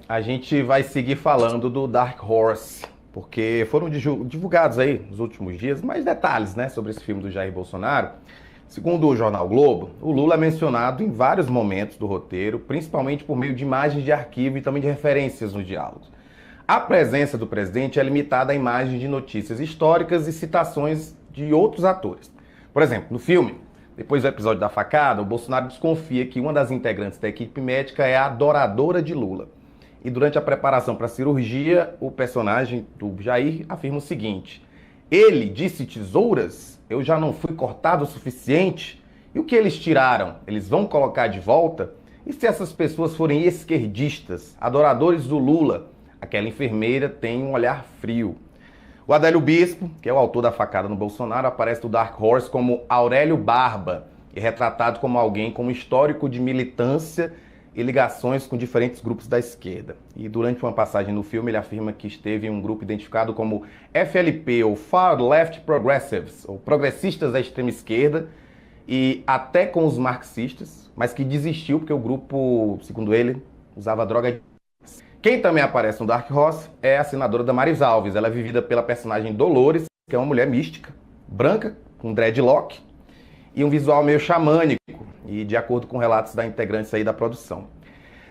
a gente vai seguir falando do Dark Horse, porque foram divulgados aí nos últimos dias mais detalhes, né, sobre esse filme do Jair Bolsonaro. Segundo o jornal Globo, o Lula é mencionado em vários momentos do roteiro, principalmente por meio de imagens de arquivo e também de referências nos diálogos. A presença do presidente é limitada a imagens de notícias históricas e citações de outros atores. Por exemplo, no filme, depois do episódio da facada, o Bolsonaro desconfia que uma das integrantes da equipe médica é a adoradora de Lula. E durante a preparação para a cirurgia, o personagem do Jair afirma o seguinte: ele disse tesouras? Eu já não fui cortado o suficiente? E o que eles tiraram? Eles vão colocar de volta? E se essas pessoas forem esquerdistas, adoradores do Lula? Aquela enfermeira tem um olhar frio. O Adélio Bispo, que é o autor da facada no Bolsonaro, aparece no Dark Horse como Aurélio Barba e retratado como alguém com um histórico de militância e ligações com diferentes grupos da esquerda. E durante uma passagem no filme, ele afirma que esteve em um grupo identificado como FLP, ou Far Left Progressives, ou Progressistas da Extrema Esquerda, e até com os marxistas, mas que desistiu porque o grupo, segundo ele, usava droga. Quem também aparece no Dark Horse é a senadora Damares Alves. Ela é vivida pela personagem Dolores, que é uma mulher mística, branca, com dreadlock e um visual meio xamânico, e de acordo com relatos da integrantes aí da produção.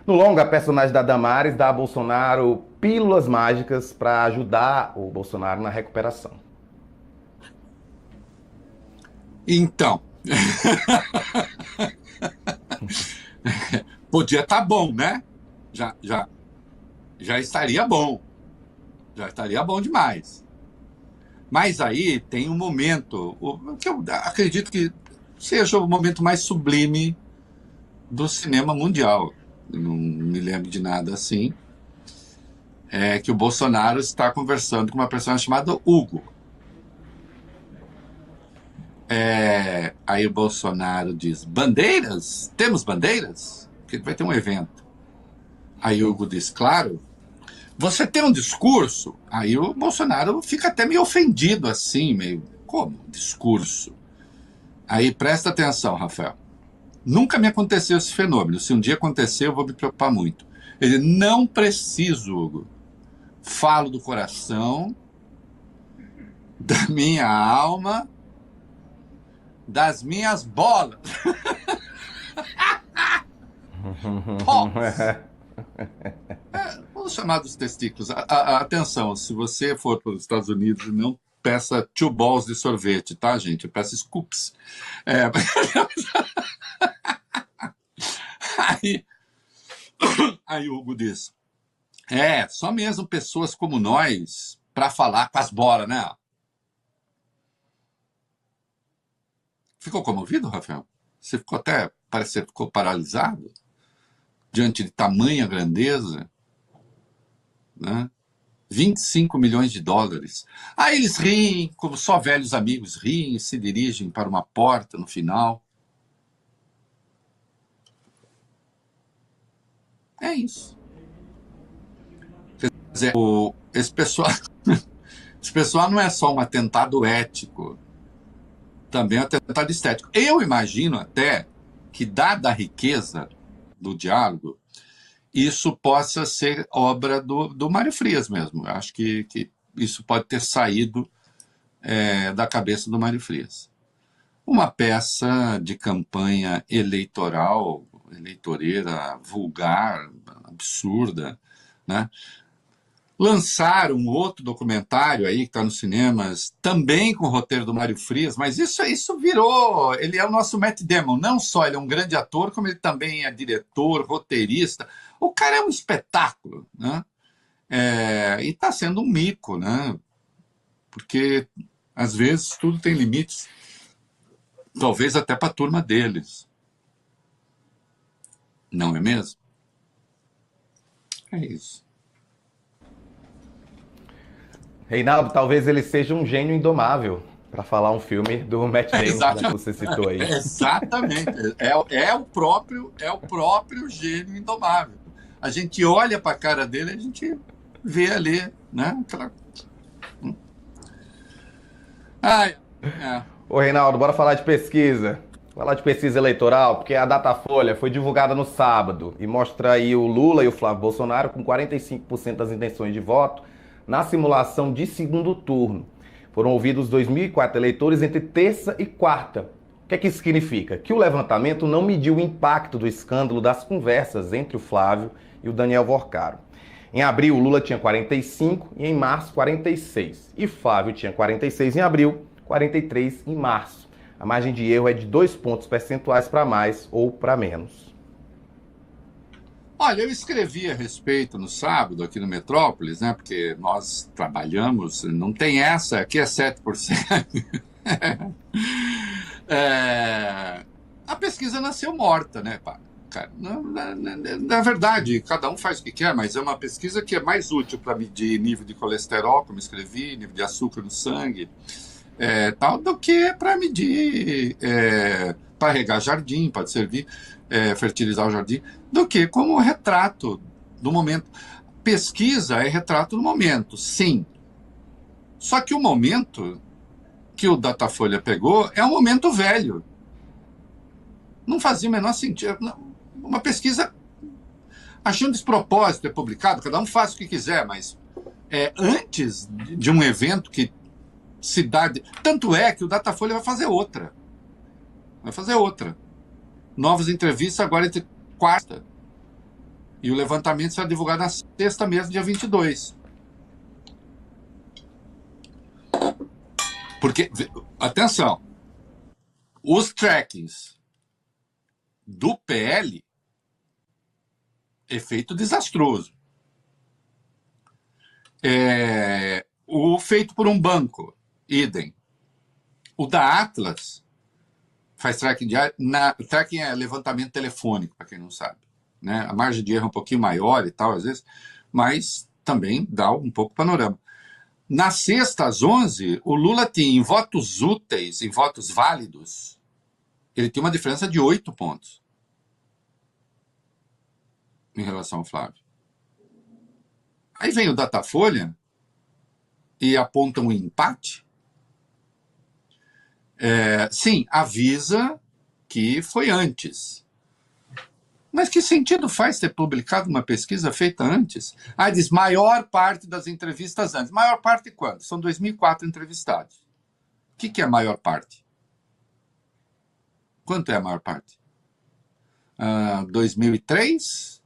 No longa, a personagem da Damares dá a Bolsonaro pílulas mágicas para ajudar o Bolsonaro na recuperação. Então, podia estar bom, né? Já estaria bom. Já estaria bom demais. Mas aí tem um momento, que eu acredito que seja o momento mais sublime do cinema mundial. Eu não me lembro de nada assim. É que o Bolsonaro está conversando com uma pessoa chamada Hugo. Aí o Bolsonaro diz: bandeiras? Temos bandeiras? Porque vai ter um evento. Aí o Hugo diz: claro. Você tem um discurso? Aí o Bolsonaro fica até meio ofendido assim, meio, como discurso? Aí presta atenção, Rafael. Nunca me aconteceu esse fenômeno. Se um dia acontecer, eu vou me preocupar muito. Ele: não preciso, Hugo. Falo do coração, da minha alma, das minhas bolas. Os chamados testículos. Atenção, se você for para os Estados Unidos, não peça two balls de sorvete, tá, gente? Peça scoops. Aí o Hugo diz: só mesmo pessoas como nós para falar com as bolas, né? Ficou comovido, Rafael? Você ficou até, parece que você ficou paralisado diante de tamanha grandeza, né? 25 milhões de dólares. Aí eles riem, como só velhos amigos riem e se dirigem para uma porta no final. É isso. Quer dizer, esse pessoal não é só um atentado ético, também é um atentado estético. Eu imagino até que, dada a riqueza do diálogo, isso possa ser obra do Mário Frias mesmo. Eu acho que isso pode ter saído da cabeça do Mário Frias. Uma peça de campanha eleitoral, eleitoreira, vulgar, absurda, né? Lançaram um outro documentário aí que está nos cinemas, também com o roteiro do Mário Frias, mas isso virou. Ele é o nosso Matt Damon. Não só ele é um grande ator, como ele também é diretor, roteirista. O cara é um espetáculo, né? E está sendo um mico, né? Porque às vezes tudo tem limites, talvez até para a turma deles. Não é mesmo? É isso. Reinaldo, talvez ele seja um gênio indomável, para falar um filme do Matt Damon, né, que você citou aí. Exatamente. É o próprio gênio indomável. A gente olha para a cara dele, a gente vê ali, né? Ô, Reinaldo, bora falar de pesquisa. Falar de pesquisa eleitoral, porque a Datafolha foi divulgada no sábado e mostra aí o Lula e o Flávio Bolsonaro com 45% das intenções de voto na simulação de segundo turno. Foram ouvidos 2.004 eleitores entre terça e quarta. O que é que isso significa? Que o levantamento não mediu o impacto do escândalo das conversas entre o Flávio e o Daniel Worcaro. Em abril, o Lula tinha 45 e em março 46. E Flávio tinha 46 em abril, 43 em março. A margem de erro é de 2 pontos percentuais para mais ou para menos. Olha, eu escrevi a respeito no sábado aqui no Metrópolis, né? Porque nós trabalhamos, não tem essa, aqui é 7%. A pesquisa nasceu morta, né, pá? Cara, na verdade, cada um faz o que quer, mas é uma pesquisa que é mais útil para medir nível de colesterol, como escrevi, nível de açúcar no sangue, tal, do que para medir, para regar jardim, pode servir, fertilizar o jardim, do que como retrato do momento. Pesquisa é retrato do momento, sim. Só que o momento que o Datafolha pegou é um momento velho. Não fazia o menor sentido. Uma pesquisa, achei um despropósito ter publicado, cada um faz o que quiser, mas antes de um evento que se dá... Tanto é que o Datafolha vai fazer outra. Vai fazer outra. Novas entrevistas agora entre quarta. E o levantamento será divulgado na sexta mesmo, dia 22. Porque, atenção, os trackings do PL, efeito desastroso. O feito por um banco, idem. O da Atlas faz tracking diário. Tracking é levantamento telefônico, para quem não sabe. Né? A margem de erro é um pouquinho maior e tal, às vezes, mas também dá um pouco panorama. Na sexta, às 11, o Lula tinha em votos úteis, em votos válidos, ele tinha uma diferença de 8 pontos em relação ao Flávio. Aí vem o Datafolha e aponta um empate. Sim, avisa que foi antes. Mas que sentido faz ter publicado uma pesquisa feita antes? Diz maior parte das entrevistas antes. Maior parte quando? São 2.004 entrevistados. O que é a maior parte? Quanto é a maior parte? 2003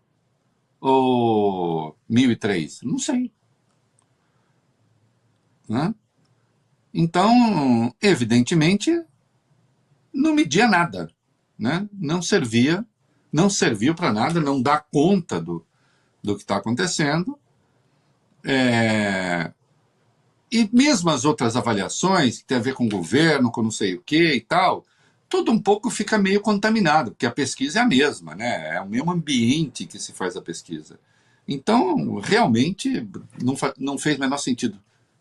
ou 1003? Não sei. Né? Então, evidentemente, não media nada. Né? Não serviu para nada, não dá conta do que está acontecendo. E mesmo as outras avaliações, que tem a ver com o governo, com não sei o que e tal, tudo um pouco fica meio contaminado, porque a pesquisa é a mesma, né? É o mesmo ambiente que se faz a pesquisa. Então, realmente, não fez o menor sentido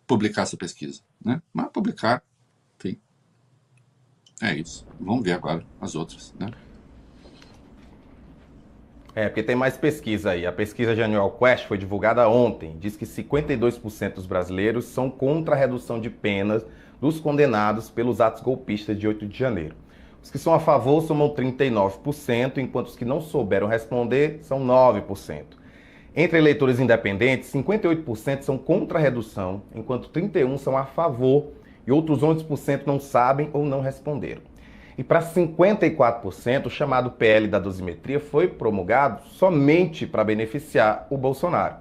publicar essa pesquisa. Né? Mas publicar, enfim, é isso. Vamos ver agora as outras, né? Porque tem mais pesquisa aí. A pesquisa January Quest foi divulgada ontem. Diz que 52% dos brasileiros são contra a redução de penas dos condenados pelos atos golpistas de 8 de janeiro. Os que são a favor somam 39%, enquanto os que não souberam responder são 9%. Entre eleitores independentes, 58% são contra a redução, enquanto 31% são a favor e outros 11% não sabem ou não responderam. E para 54%, o chamado PL da dosimetria foi promulgado somente para beneficiar o Bolsonaro.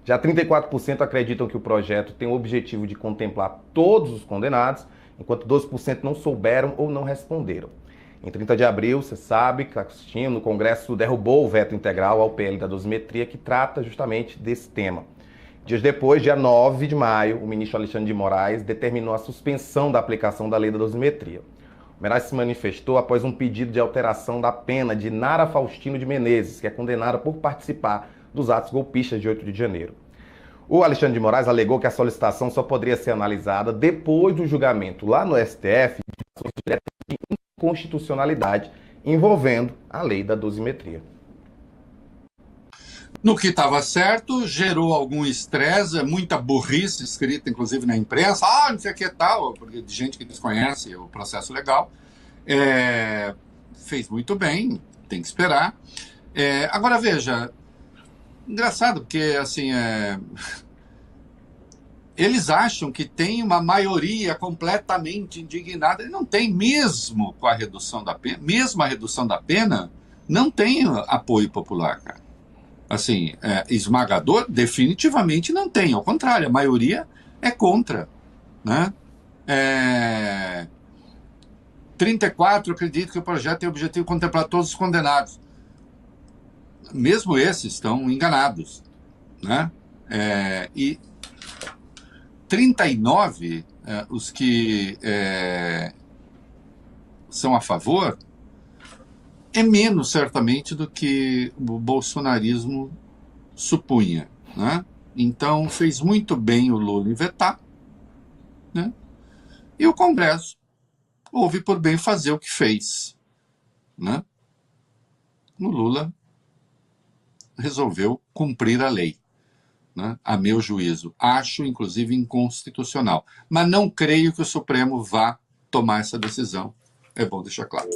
Já 34% acreditam que o projeto tem o objetivo de contemplar todos os condenados, enquanto 12% não souberam ou não responderam. Em 30 de abril, você sabe que o Congresso derrubou o veto integral ao PL da dosimetria, que trata justamente desse tema. Dias depois, dia 9 de maio, o ministro Alexandre de Moraes determinou a suspensão da aplicação da lei da dosimetria. O Moraes se manifestou após um pedido de alteração da pena de Nara Faustino de Menezes, que é condenada por participar dos atos golpistas de 8 de janeiro. O Alexandre de Moraes alegou que a solicitação só poderia ser analisada depois do julgamento lá no STF de inconstitucionalidade envolvendo a lei da dosimetria. No que estava certo, gerou algum estresse, muita burrice escrita, inclusive na imprensa, não sei o que tal, porque de gente que desconhece o processo legal. fez muito bem, tem que esperar. Agora, veja, engraçado, porque assim, eles acham que tem uma maioria completamente indignada, e não tem mesmo com a redução da pena, mesmo a redução da pena, não tem apoio popular, cara. Assim, esmagador, definitivamente não tem, ao contrário, a maioria é contra, né? 34, acredito que o projeto tem o objetivo de contemplar todos os condenados. Mesmo esses estão enganados, né? E 39, os que são a favor, é menos, certamente, do que o bolsonarismo supunha, né? Então, fez muito bem o Lula em vetar, né? E o Congresso houve por bem fazer o que fez, né? O Lula resolveu cumprir a lei, né? A meu juízo. Acho, inclusive, inconstitucional. Mas não creio que o Supremo vá tomar essa decisão. É bom deixar claro.